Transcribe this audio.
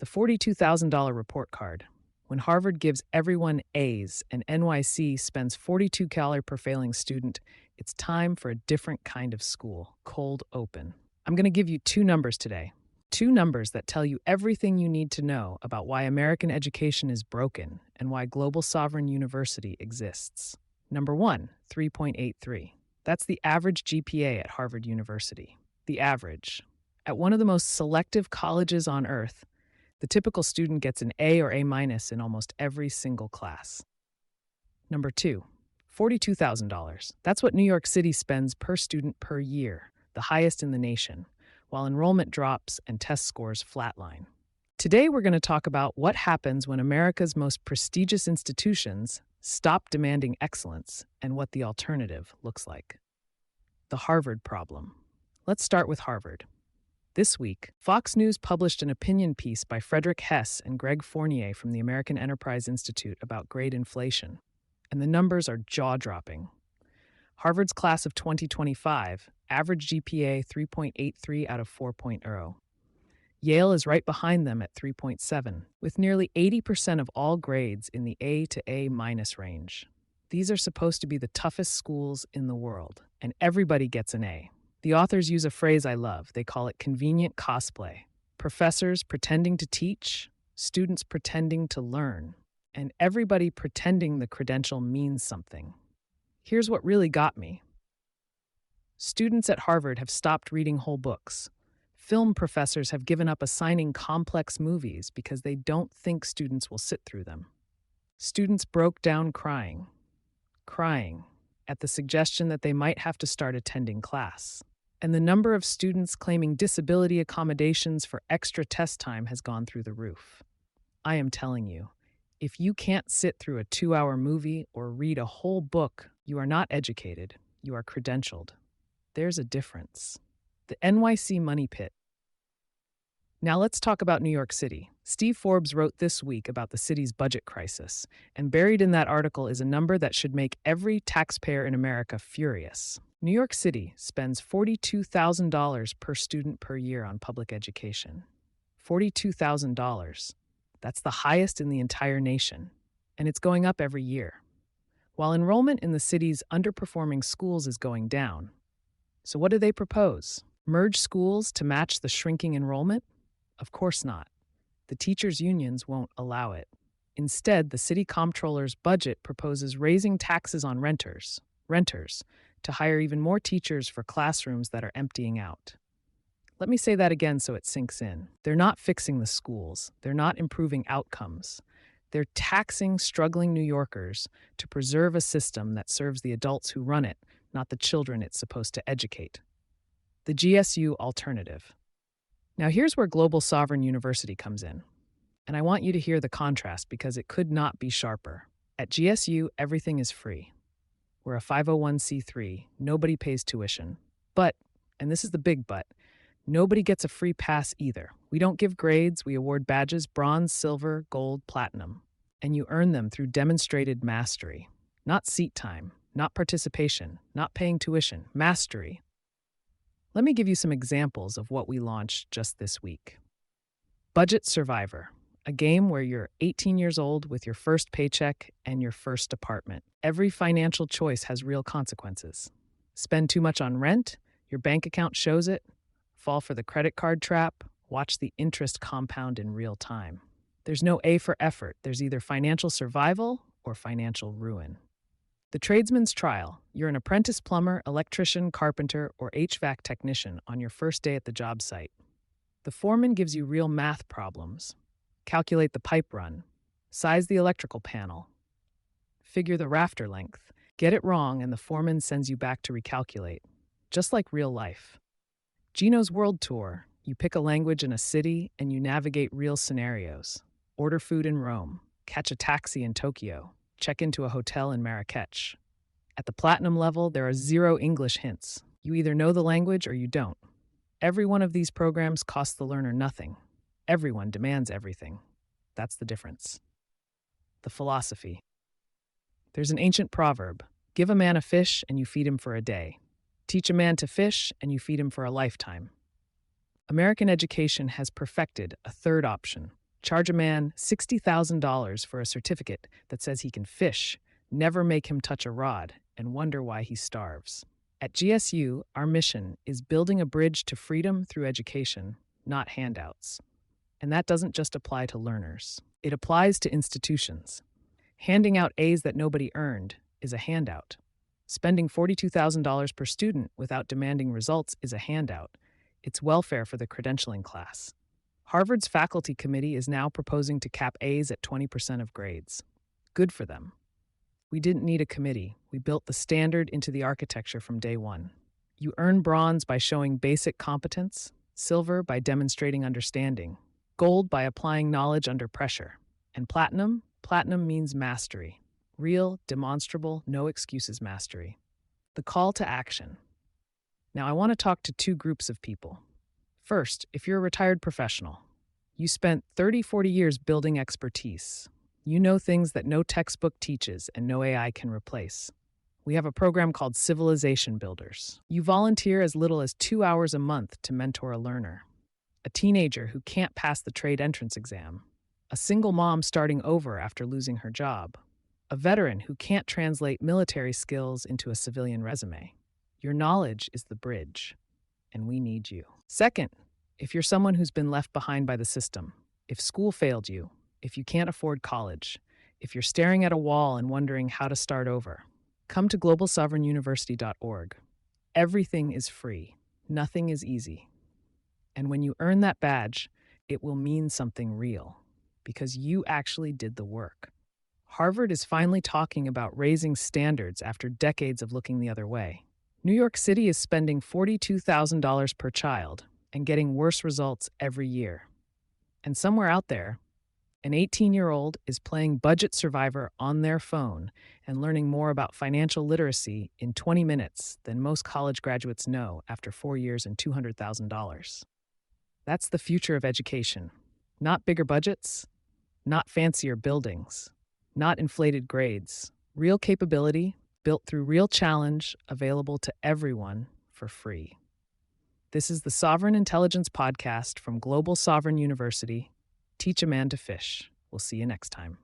The $42,000 report card. When Harvard gives everyone A's and NYC spends 42 calories per failing student, it's time for a different kind of school, cold open. I'm going to give you two numbers today. Two numbers that tell you everything you need to know about why American education is broken and why global sovereign university exists. Number one, 3.83. That's the average GPA at Harvard University. The average. At one of the most selective colleges on earth, the typical student gets an A or A minus in almost every single class. Number two, $42,000. That's what New York City spends per student per year, the highest in the nation, while enrollment drops and test scores flatline. Today, we're going to talk about what happens when America's most prestigious institutions stop demanding excellence and what the alternative looks like. The Harvard problem. Let's start with Harvard. This week, Fox News published an opinion piece by Frederick Hess and Greg Fournier from the American Enterprise Institute about grade inflation, and the numbers are jaw-dropping. Harvard's class of 2025, average GPA 3.83 out of 4.0. Yale is right behind them at 3.7, with nearly 80% of all grades in the A to A minus range. These are supposed to be the toughest schools in the world, and everybody gets an A. The authors use a phrase I love. They call it convenient cosplay. Professors pretending to teach, students pretending to learn, and everybody pretending the credential means something. Here's what really got me. Students at Harvard have stopped reading whole books. Film professors have given up assigning complex movies because they don't think students will sit through them. Students broke down crying at the suggestion that they might have to start attending class. And the number of students claiming disability accommodations for extra test time has gone through the roof. I am telling you, if you can't sit through a 2-hour movie or read a whole book, you are not educated, you are credentialed. There's a difference. The NYC money pit. Now let's talk about New York City. Steve Forbes wrote this week about the city's budget crisis, and buried in that article is a number that should make every taxpayer in America furious. New York City spends $42,000 per student per year on public education. $42,000. That's the highest in the entire nation, and it's going up every year, while enrollment in the city's underperforming schools is going down. So what do they propose? Merge schools to match the shrinking enrollment? Of course not. The teachers' unions won't allow it. Instead, the city comptroller's budget proposes raising taxes on renters, to hire even more teachers for classrooms that are emptying out. Let me say that again so it sinks in. They're not fixing the schools. They're not improving outcomes. They're taxing struggling New Yorkers to preserve a system that serves the adults who run it, not the children it's supposed to educate. The GSU alternative. Now here's where global sovereign university comes in. And I want you to hear the contrast because it could not be sharper. At GSU, everything is free. We're a 501c3, nobody pays tuition. But, and this is the big but, nobody gets a free pass either. We don't give grades, we award badges, bronze, silver, gold, platinum. And you earn them through demonstrated mastery. Not seat time, not participation, not paying tuition, mastery. Let me give you some examples of what we launched just this week. Budget Survivor, a game where you're 18 years old with your first paycheck and your first apartment. Every financial choice has real consequences. Spend too much on rent, your bank account shows it. Fall for the credit card trap, watch the interest compound in real time. There's no A for effort. There's either financial survival or financial ruin. The tradesman's trial. You're an apprentice plumber, electrician, carpenter, or HVAC technician on your first day at the job site. The foreman gives you real math problems. Calculate the pipe run. Size the electrical panel. Figure the rafter length. Get it wrong and the foreman sends you back to recalculate. Just like real life. Gino's World Tour. You pick a language in a city and you navigate real scenarios. Order food in Rome. Catch a taxi in Tokyo. Check into a hotel in Marrakech. At the platinum level, there are 0 English hints. You either know the language or you don't. Every one of these programs costs the learner nothing. Everyone demands everything. That's the difference. The philosophy. There's an ancient proverb, give a man a fish and you feed him for a day. Teach a man to fish and you feed him for a lifetime. American education has perfected a third option, Charge a man $60,000 for a certificate that says he can fish, never make him touch a rod, and wonder why he starves. At GSU, our mission is building a bridge to freedom through education, not handouts. And that doesn't just apply to learners. It applies to institutions. Handing out A's that nobody earned is a handout. Spending $42,000 per student without demanding results is a handout. It's welfare for the credentialing class. Harvard's faculty committee is now proposing to cap A's at 20% of grades. Good for them. We didn't need a committee. We built the standard into the architecture from day one. You earn bronze by showing basic competence, silver by demonstrating understanding, gold by applying knowledge under pressure, and platinum? Platinum means mastery. Real, demonstrable, no excuses mastery. The call to action. Now, I want to talk to two groups of people. First, if you're a retired professional, you spent 30-40 years building expertise. You know things that no textbook teaches and no AI can replace. We have a program called Civilization Builders. You volunteer as little as 2 hours a month to mentor a learner. A teenager who can't pass the trade entrance exam. A single mom starting over after losing her job. A veteran who can't translate military skills into a civilian resume. Your knowledge is the bridge, and we need you. Second, if you're someone who's been left behind by the system, if school failed you, if you can't afford college, if you're staring at a wall and wondering how to start over, come to globalsovereignuniversity.org. Everything is free. Nothing is easy. And when you earn that badge, it will mean something real, because you actually did the work. Harvard is finally talking about raising standards after decades of looking the other way. New York City is spending $42,000 per child and getting worse results every year. And somewhere out there, an 18-year-old is playing Budget Survivor on their phone and learning more about financial literacy in 20 minutes than most college graduates know after 4 years and $200,000. That's the future of education. Not bigger budgets, not fancier buildings, not inflated grades. Real capability, built through real challenge, available to everyone for free. This is the Sovereign Intelligence Podcast from Global Sovereign University. Teach a man to fish. We'll see you next time.